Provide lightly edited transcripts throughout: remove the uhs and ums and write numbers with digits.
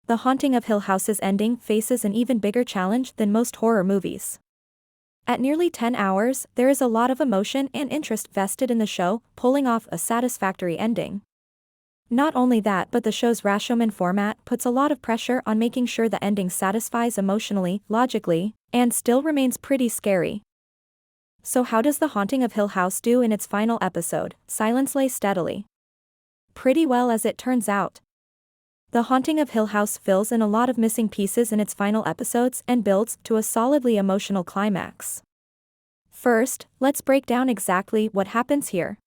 The Haunting of Hill House's ending faces an even bigger challenge than most horror movies. At nearly 10 hours, there is a lot of emotion and interest vested in the show, pulling off a satisfactory ending. Not only that, but the show's Rashomon format puts a lot of pressure on making sure the ending satisfies emotionally, logically, and still remains pretty scary. So how does The Haunting of Hill House do in its final episode, Silence Lay Steadily? Pretty well, as it turns out. The Haunting of Hill House fills in a lot of missing pieces in its final episodes and builds to a solidly emotional climax. First, let's break down exactly what happens here.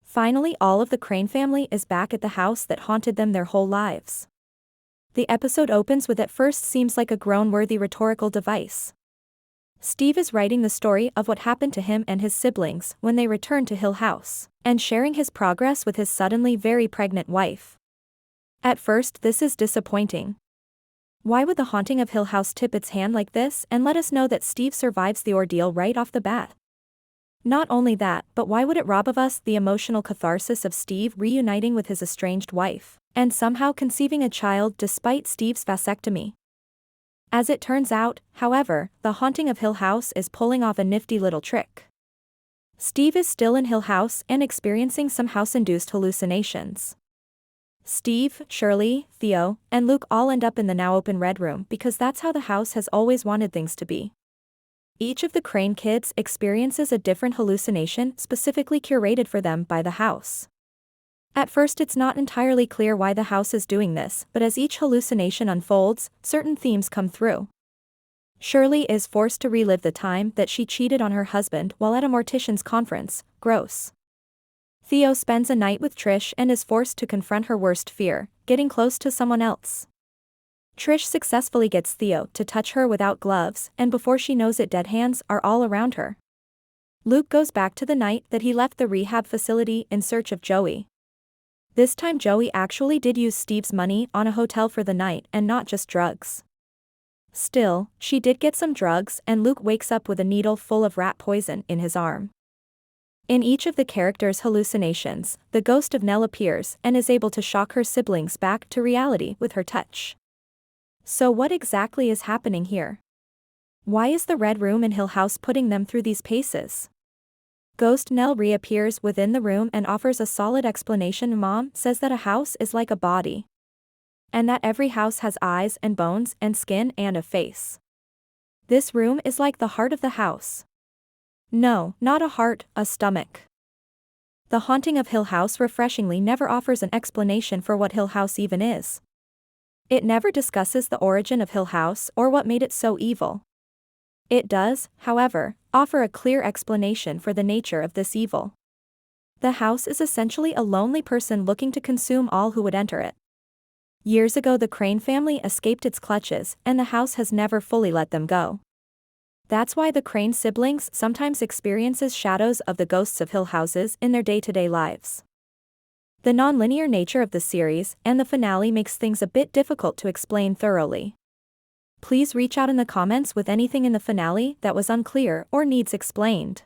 Finally, all of the Crane family is back at the house that haunted them their whole lives. The episode opens with what at first seems like a groan-worthy rhetorical device. Steve is writing the story of what happened to him and his siblings when they returned to Hill House, and sharing his progress with his suddenly very pregnant wife. At first, this is disappointing. Why would The Haunting of Hill House tip its hand like this and let us know that Steve survives the ordeal right off the bat? Not only that, but why would it rob of us the emotional catharsis of Steve reuniting with his estranged wife, and somehow conceiving a child despite Steve's vasectomy? As it turns out, however, The Haunting of Hill House is pulling off a nifty little trick. Steve is still in Hill House and experiencing some house-induced hallucinations. Steve, Shirley, Theo, and Luke all end up in the now-open Red Room because that's how the house has always wanted things to be. Each of the Crane kids experiences a different hallucination specifically curated for them by the house. At first, it's not entirely clear why the house is doing this, but as each hallucination unfolds, certain themes come through. Shirley is forced to relive the time that she cheated on her husband while at a mortician's conference. Gross. Theo spends a night with Trish and is forced to confront her worst fear, getting close to someone else. Trish successfully gets Theo to touch her without gloves, and before she knows it, dead hands are all around her. Luke goes back to the night that he left the rehab facility in search of Joey. This time Joey actually did use Steve's money on a hotel for the night and not just drugs. Still, she did get some drugs, and Luke wakes up with a needle full of rat poison in his arm. In each of the characters' hallucinations, the ghost of Nell appears and is able to shock her siblings back to reality with her touch. So what exactly is happening here? Why is the Red Room in Hill House putting them through these paces? Ghost Nell reappears within the room and offers a solid explanation. Mom says that a house is like a body, and that every house has eyes and bones and skin and a face. This room is like the heart of the house. No, not a heart, a stomach. The Haunting of Hill House refreshingly never offers an explanation for what Hill House even is. It never discusses the origin of Hill House or what made it so evil. It does, however, offer a clear explanation for the nature of this evil. The house is essentially a lonely person looking to consume all who would enter it. Years ago, the Crane family escaped its clutches, and the house has never fully let them go. That's why the Crane siblings sometimes experiences shadows of the ghosts of Hill Houses in their day-to-day lives. The non-linear nature of the series and the finale makes things a bit difficult to explain thoroughly. Please reach out in the comments with anything in the finale that was unclear or needs explained.